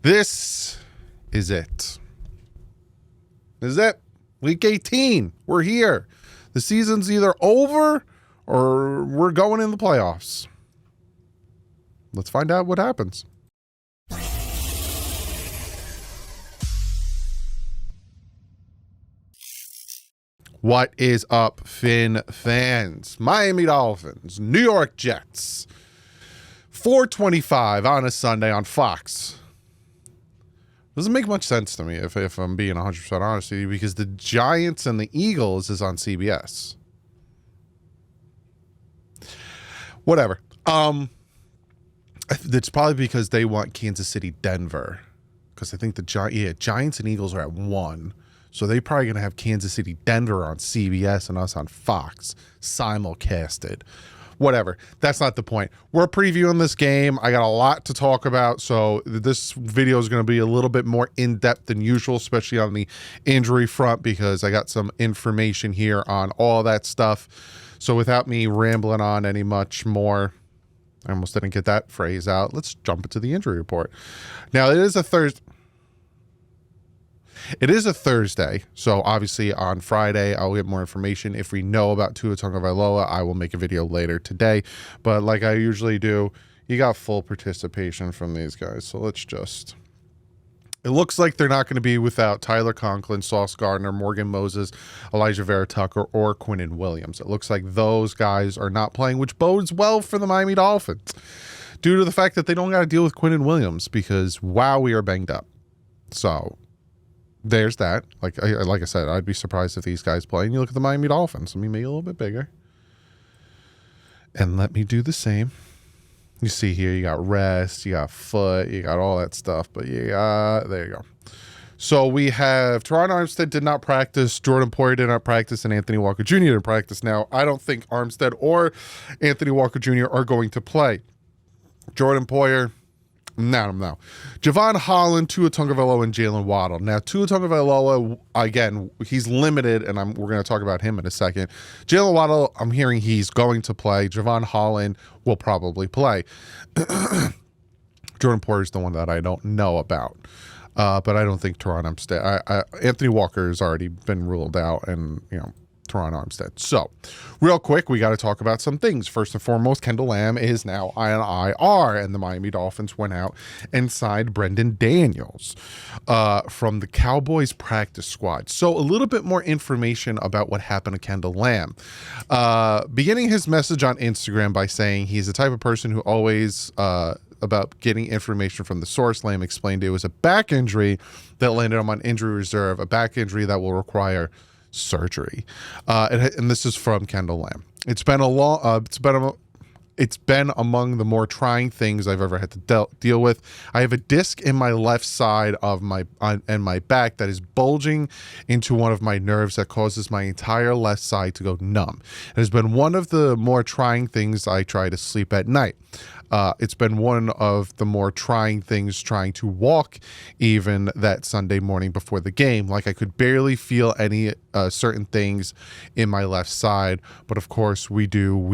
This is it. This is it. Week 18. We're here. The season's either over or we're going in the playoffs. Let's find out what happens. What is up, Finn fans? Miami Dolphins, New York Jets. 4:25 on a Sunday on Fox. Doesn't make much sense to me if I'm being 100% honest with you, because the Giants and the Eagles is on CBS. Whatever. It's probably because they want Kansas City, Denver, because I think the Giants and Eagles are at 1. So they're probably going to have Kansas City, Denver on CBS and us on Fox, simulcasted. Whatever. That's not the point. We're previewing this game. I got a lot to talk about, so this video is going to be a little bit more in-depth than usual, especially on the injury front, because I got some information here on all that stuff. So without me rambling on any much more, I almost didn't get that phrase out. Let's jump into the injury report. Now, it is a Thursday. It is a Thursday, so obviously on Friday I'll get more information. If we know about Tua Tagovailoa, I will make a video later today. But like I usually do, you got full participation from these guys. So let's just... It looks like they're not going to be without Tyler Conklin, Sauce Gardner, Morgan Moses, Elijah Vera Tucker, or Quinnen Williams. It looks like those guys are not playing, which bodes well for the Miami Dolphins, due to the fact that they don't got to deal with Quinnen Williams because, wow, we are banged up. So... there's that. Like I said, I'd be surprised if these guys play. And you look at the Miami Dolphins. Let me make it a little bit bigger. And let me do the same. You see here, you got rest, you got foot, you got all that stuff. But there you go. So we have Teron Armstead did not practice, Jordan Poyer did not practice, and Anthony Walker Jr. didn't practice. Now, I don't think Armstead or Anthony Walker Jr. are going to play. Jordan Poyer... No. Javon Holland, Tua Tagovailoa, and Jalen Waddle. Now, Tua Tagovailoa, again, he's limited, and we're going to talk about him in a second. Jalen Waddle, I'm hearing he's going to play. Javon Holland will probably play. Jordan Poyer is the one that I don't know about. But I don't think Teron Armstead. Anthony Walker has already been ruled out, and, Teron Armstead. So, real quick, we got to talk about some things. First and foremost, Kendall Lamb is now on IR, and the Miami Dolphins went out and signed Brendan Daniels from the Cowboys practice squad. So, a little bit more information about what happened to Kendall Lamb. Beginning his message on Instagram by saying he's the type of person who always... about getting information from the source. Lamb explained it was a back injury that landed him on injury reserve, a back injury that will require surgery, and this is from Kendall Lamb. It's been among the more trying things I've ever had to deal with. I have a disc in my left side of my back that is bulging into one of my nerves that causes my entire left side to go numb. It has been one of the more trying things I try to sleep at night. It's been one of the more trying things trying to walk even that Sunday morning before the game. Like I could barely feel any certain things in my left side. But of course we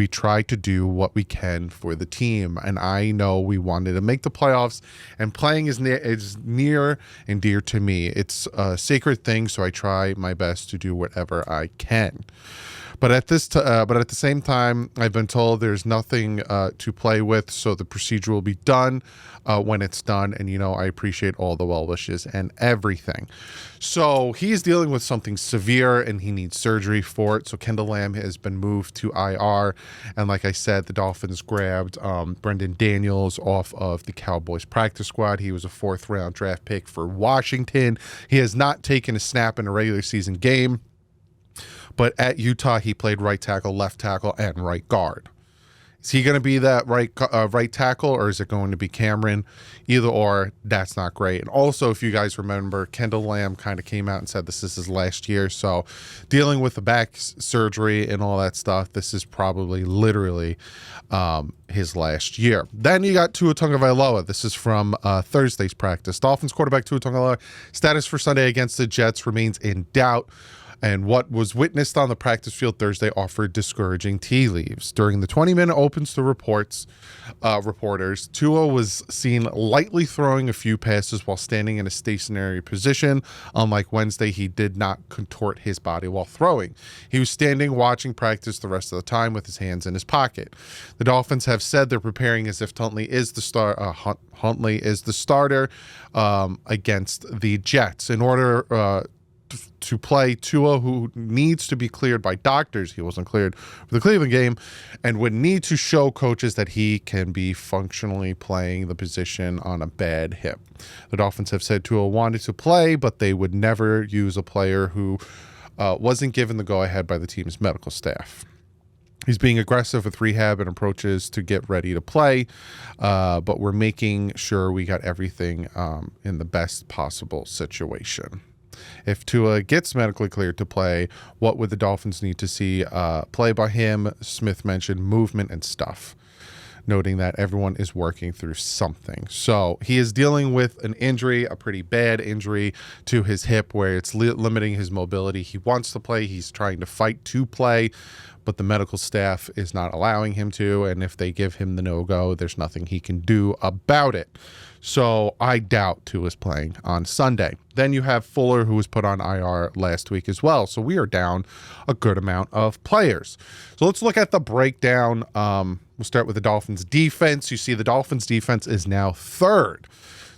try to do what we can for the team. And I know we wanted to make the playoffs, and playing is near and dear to me. It's a sacred thing. So I try my best to do whatever I can. But at the same time, I've been told there's nothing to play with, so the procedure will be done when it's done. And, I appreciate all the well wishes and everything. So he's dealing with something severe, and he needs surgery for it. So Kendall Lamb has been moved to IR. And like I said, the Dolphins grabbed Brendan Daniels off of the Cowboys practice squad. He was a 4th-round draft pick for Washington. He has not taken a snap in a regular season game. But at Utah, he played right tackle, left tackle, and right guard. Is he going to be that right tackle, or is it going to be Cameron? Either or, that's not great. And also, if you guys remember, Kendall Lamb kind of came out and said this is his last year. So dealing with the back surgery and all that stuff, this is probably literally his last year. Then you got Tua Tagovailoa. This is from Thursday's practice. Dolphins quarterback Tua Tagovailoa status for Sunday against the Jets remains in doubt. And what was witnessed on the practice field Thursday offered discouraging tea leaves. During the 20-minute opens to reporters, Tua was seen lightly throwing a few passes while standing in a stationary position. Unlike Wednesday, he did not contort his body while throwing. He was standing watching practice the rest of the time with his hands in his pocket. The Dolphins have said they're preparing as if Huntley is the starter against the Jets. In order to play, Tua, who needs to be cleared by doctors, he wasn't cleared for the Cleveland game, and would need to show coaches that he can be functionally playing the position on a bad hip. The Dolphins have said Tua wanted to play, but they would never use a player who wasn't given the go-ahead by the team's medical staff. He's being aggressive with rehab and approaches to get ready to play, but we're making sure we got everything in the best possible situation. If Tua gets medically cleared to play, what would the Dolphins need to see play by him? Smith mentioned movement and stuff, noting that everyone is working through something. So he is dealing with an injury, a pretty bad injury to his hip where it's limiting his mobility. He wants to play. He's trying to fight to play, but the medical staff is not allowing him to. And if they give him the no-go, there's nothing he can do about it. So I doubt Tua is playing on Sunday. Then you have Fuller, who was put on IR last week as well. So we are down a good amount of players. So let's look at the breakdown. We'll start with the Dolphins defense. You see the Dolphins defense is now third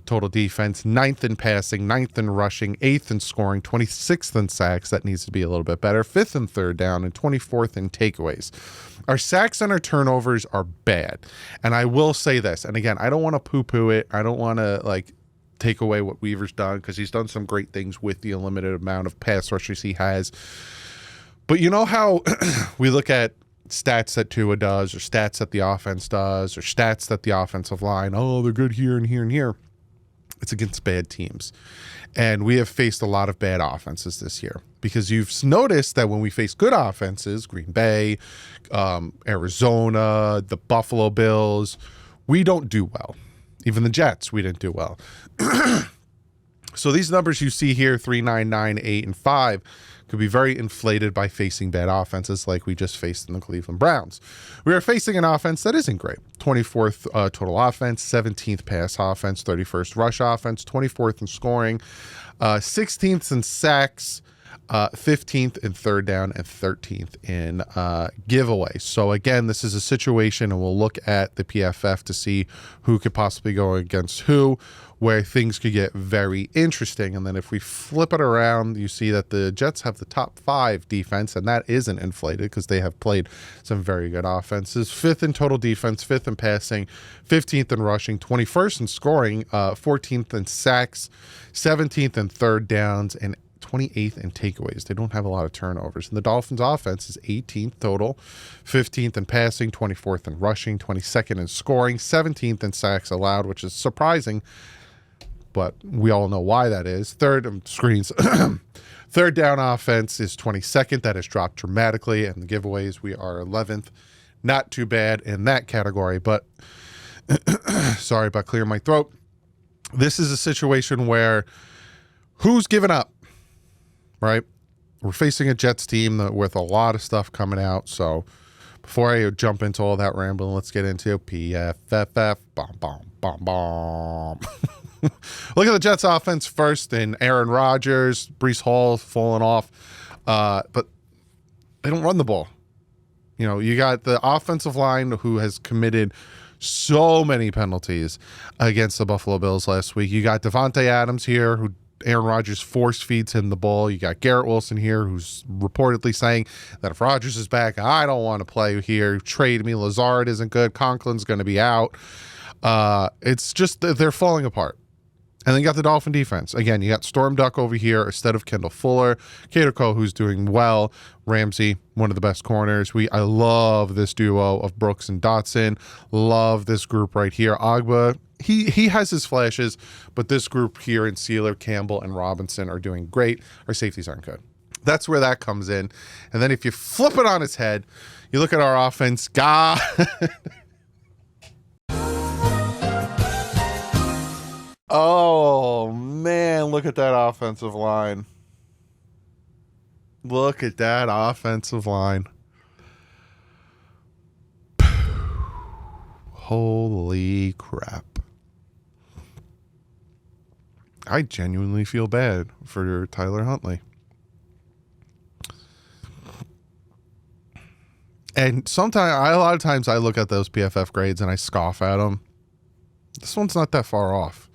total defense, 9th in passing, 9th in rushing, 8th in scoring, 26th in sacks. That needs to be a little bit better. 5th in third down, and 24th in takeaways. Our sacks and our turnovers are bad. And I will say this, and again, I don't want to poo-poo it. I don't want to take away what Weaver's done, because he's done some great things with the limited amount of pass rushers he has. But you know how we look at stats that Tua does, or stats that the offense does, or stats that the offensive line, oh, they're good here and here and here. It's against bad teams. And we have faced a lot of bad offenses this year, because you've noticed that when we face good offenses, Green Bay, Arizona, the Buffalo Bills, we don't do well. Even the Jets, we didn't do well. So these numbers you see here, 3, 9, 9, 8, and 5, could be very inflated by facing bad offenses like we just faced in the Cleveland Browns. We are facing an offense that isn't great. 24th total offense, 17th pass offense, 31st rush offense, 24th in scoring, 16th in sacks, 15th in third down, and 13th in giveaways. So again, this is a situation, and we'll look at the PFF to see who could possibly go against who, where things could get very interesting. And then if we flip it around, you see that the Jets have the top 5 defense, and that isn't inflated because they have played some very good offenses. 5th in total defense, 5th in passing, 15th in rushing, 21st in scoring, 14th in sacks, 17th in third downs, and 28th in takeaways. They don't have a lot of turnovers. And the Dolphins offense is 18th total, 15th in passing, 24th in rushing, 22nd in scoring, 17th in sacks allowed, which is surprising, but we all know why that is. Third down offense is 22nd. That has dropped dramatically. And the giveaways, we are 11th. Not too bad in that category, but sorry about clearing my throat. This is a situation where who's given up, right? We're facing a Jets team with a lot of stuff coming out. So before I jump into all that rambling, let's get into PFFF. Bomb, bomb, bomb, bomb. Look at the Jets offense first, and Aaron Rodgers, Breece Hall falling off, but they don't run the ball. You know, you got the offensive line who has committed so many penalties against the Buffalo Bills last week. You got Devontae Adams here, who Aaron Rodgers force feeds him the ball. You got Garrett Wilson here, who's reportedly saying that if Rodgers is back, I don't want to play here. Trade me. Lazard isn't good. Conklin's going to be out. It's just they're falling apart. And then you got the Dolphin defense. Again, you got Storm Duck over here instead of Kendall Fuller. Cater Cole, who's doing well. Ramsey, one of the best corners. I love this duo of Brooks and Dotson. Love this group right here. Agba, he has his flashes, but this group here in Sealer, Campbell, and Robinson are doing great. Our safeties aren't good. That's where that comes in. And then if you flip it on its head, you look at our offense. God. Oh, man, look at that offensive line. Look at that offensive line. Holy crap. I genuinely feel bad for Tyler Huntley. And a lot of times I look at those PFF grades and I scoff at them. This one's not that far off.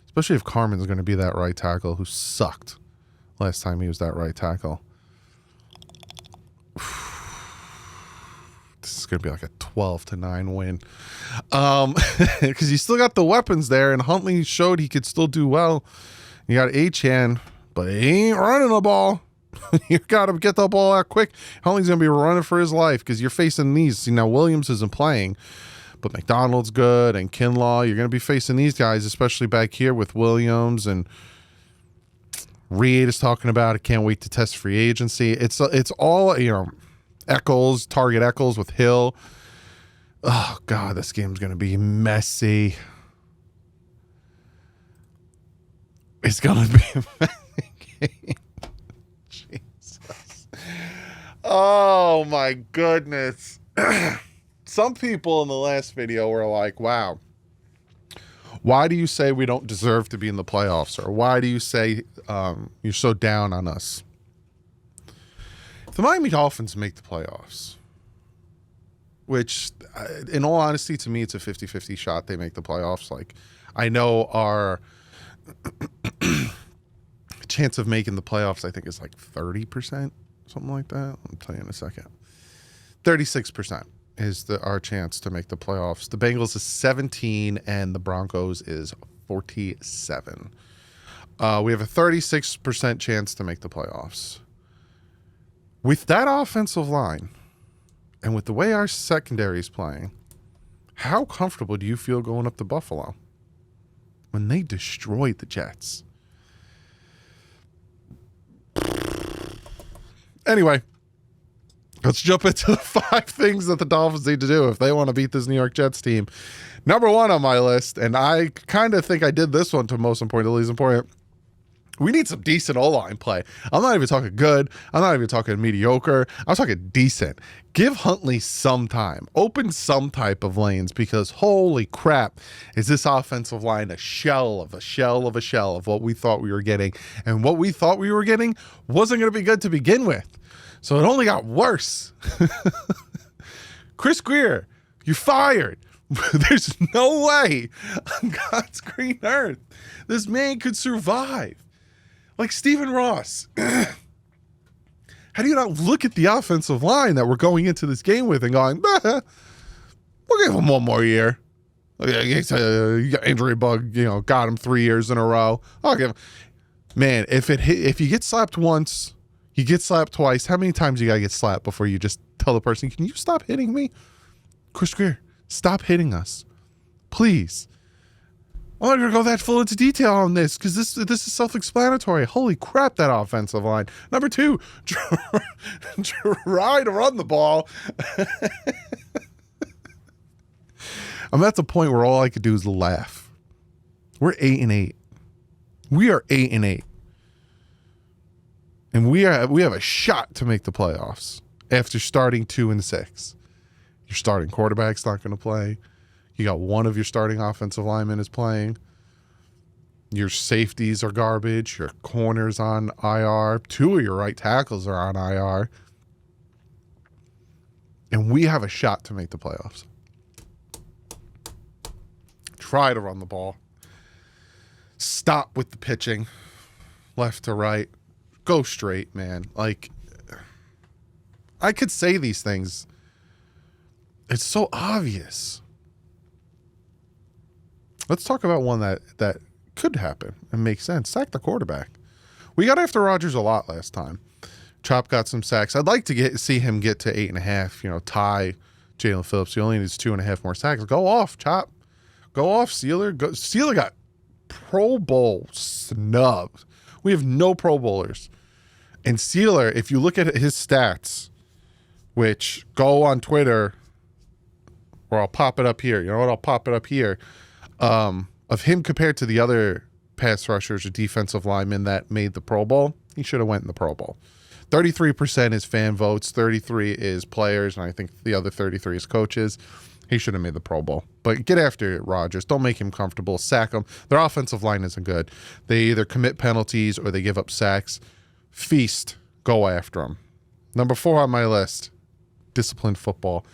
Especially if Carmen's going to be that right tackle who sucked last time he was that right tackle. This is going to be like a 12-9 win. Because you still got the weapons there, and Huntley showed he could still do well. You got Achane, but he ain't running the ball. You got to get the ball out quick. Huntley's going to be running for his life because you're facing these. See, now Williams isn't playing, but McDonald's good, and Kinlaw. You're going to be facing these guys, especially back here with Williams, and Reed is talking about it. Can't wait to test free agency. It's all, Eccles, target Eccles with Hill. Oh, God, this game's going to be messy. It's going to be a messy game. Jesus. Oh, my goodness. Some people in the last video were like, wow, why do you say we don't deserve to be in the playoffs? Or why do you say you're so down on us? If the Miami Dolphins make the playoffs, which in all honesty, to me, it's a 50-50 shot they make the playoffs. Like, I know our chance of making the playoffs, I think, is like 30%, something like that. I'll tell you in a second. 36% is our chance to make the playoffs. The Bengals is 17 and the Broncos is 47. We have a 36% chance to make the playoffs. With that offensive line and with the way our secondary is playing, how comfortable do you feel going up to Buffalo when they destroyed the Jets? Anyway, let's jump into the 5 things that the Dolphins need to do if they want to beat this New York Jets team. Number 1 on my list, and I kind of think I did this one to most important, least important. We need some decent O-line play. I'm not even talking good. I'm not even talking mediocre. I'm talking decent. Give Huntley some time. Open some type of lanes because holy crap, is this offensive line a shell of a shell of a shell of what we thought we were getting. And what we thought we were getting wasn't going to be good to begin with. So it only got worse. Chris Greer, you're fired. There's no way on God's green earth this man could survive. Like Stephen Ross. How do you not look at the offensive line that we're going into this game with and going, we'll give him one more year. You got injury bug, got him 3 years in a row. I'll give him. Man, if you get slapped once, you get slapped twice. How many times you got to get slapped before you just tell the person, can you stop hitting me? Chris Greer, stop hitting us. Please. I'm not going to go that full into detail on this because this is self-explanatory. Holy crap, that offensive line. Number 2, try to run the ball. I'm at the point where all I could do is laugh. We're 8-8. We are 8-8. And we have a shot to make the playoffs after starting 2-6. Your starting quarterback's not going to play. You got one of your starting offensive linemen is playing. Your safeties are garbage. Your corners on IR. 2 of your right tackles are on IR. And we have a shot to make the playoffs. Try to run the ball. Stop with the pitching. Left to right. Go straight, man. Like, I could say these things. It's so obvious. Let's talk about one that could happen and make sense. Sack the quarterback. We got after Rodgers a lot last time. Chop got some sacks. I'd like to see him get to 8.5, tie Jalen Phillips. He only needs 2.5 more sacks. Go off, Chop. Go off, Sealer. Sealer got Pro Bowl snubbed. We have no Pro Bowlers. And Sealer, if you look at his stats, which go on Twitter, or I'll pop it up here. You know what? I'll pop it up here. Of him compared to the other pass rushers or defensive linemen that made the Pro Bowl, he should have went in the Pro Bowl. 33% is fan votes, 33 is players, and I think the other 33 is coaches. He should have made the Pro Bowl. But get after it, Rodgers. Don't make him comfortable. Sack him. Their offensive line isn't good. They either commit penalties or they give up sacks. Feast. Go after them. Number 4 on my list, disciplined football.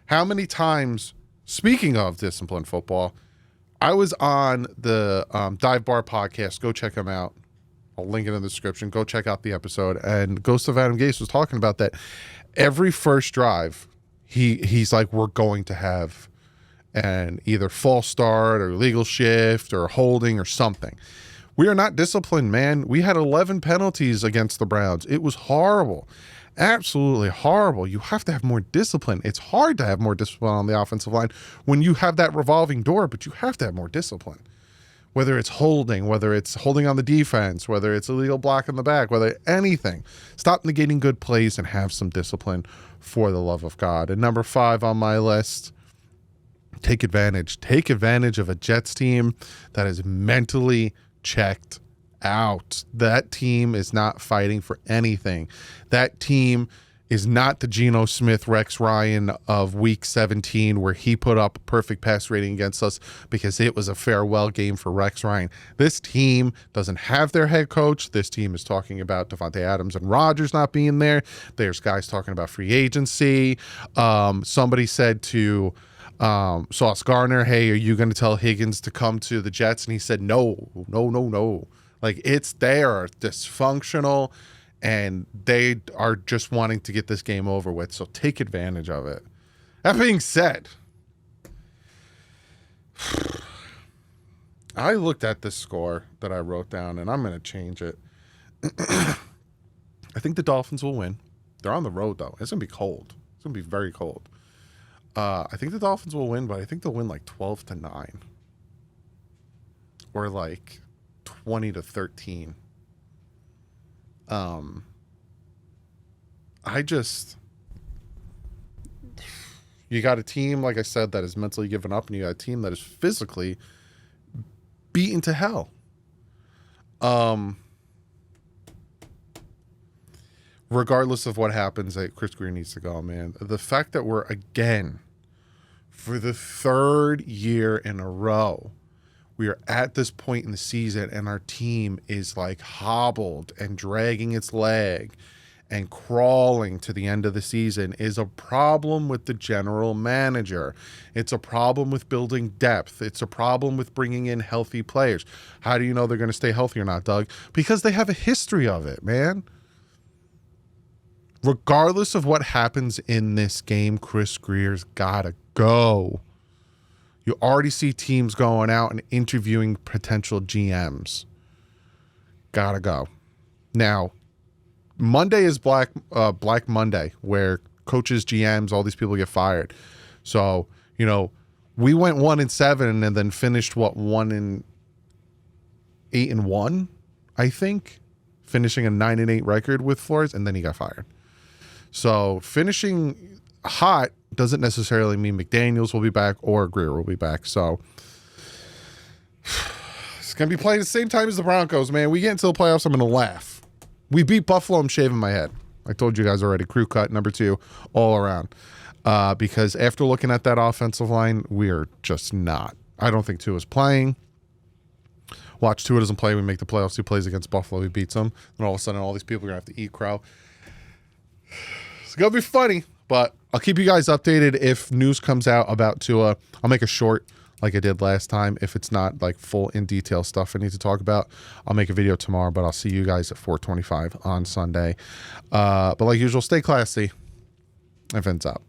How many times, speaking of disciplined football, I was on the Dive Bar podcast. Go check them out. I'll link it in the description. Go check out the episode. And Ghost of Adam Gase was talking about that. Every first drive, he's like, we're going to have an either false start or legal shift or holding or something. We are not disciplined, man. We had 11 penalties against the Browns. It was horrible. Absolutely horrible. You have to have more discipline. It's hard to have more discipline on the offensive line when you have that revolving door, but you have to have more discipline. Whether it's holding, whether it's holding on the defense, whether it's illegal block in the back, whether anything. Stop negating good plays and have some discipline for the love of God. And number 5 on my list, take advantage. Take advantage of a Jets team that is mentally checked out. That team is not fighting for anything. That team is not the Geno Smith, Rex Ryan of week 17 where he put up a perfect pass rating against us because it was a farewell game for Rex Ryan. This team doesn't have their head coach. This team is talking about Devontae Adams and Rodgers not being there. There's guys talking about free agency. Somebody said to Sauce Gardner, hey, are you going to tell Higgins to come to the Jets? And he said, no. Like, they are dysfunctional, and they are just wanting to get this game over with. So take advantage of it. That being said, I looked at this score that I wrote down, and I'm going to change it. I think the Dolphins will win. They're on the road, though. It's going to be cold. It's going to be very cold. I think the Dolphins will win, but I think they'll win like 12-9. Or like 20-13. You got a team, like I said, that is mentally given up, and you got a team that is physically beaten to hell. Regardless of what happens, Chris Greer needs to go, man. The fact that we're again, for the 3rd year in a row, we are at this point in the season and our team is like hobbled and dragging its leg and crawling to the end of the season is a problem with the general manager. It's a problem with building depth. It's a problem with bringing in healthy players. How do you know they're going to stay healthy or not, Doug? Because they have a history of it, man. Regardless of what happens in this game, Chris Greer's got to go. You already see teams going out and interviewing potential GMs. Gotta go. Now, Monday is Black Monday, where coaches, GMs, all these people get fired. So, we went 1-7 and then finished 1-8-1, I think, finishing a 9-8 record with Flores, and then he got fired. So finishing hot doesn't necessarily mean McDaniels will be back or Greer will be back. So it's going to be playing the same time as the Broncos, man. We get into the playoffs, I'm going to laugh. We beat Buffalo, I'm shaving my head. I told you guys already, crew cut, number 2, all around. Because after looking at that offensive line, we're just not. I don't think Tua's playing. Watch, Tua doesn't play. We make the playoffs. He plays against Buffalo. He beats them. And all of a sudden, all these people are going to have to eat crow. It's going to be funny, but I'll keep you guys updated if news comes out about Tua. I'll make a short like I did last time. If it's not like full in detail stuff I need to talk about, I'll make a video tomorrow, but I'll see you guys at 4:25 on Sunday. But like usual, stay classy and Vince out.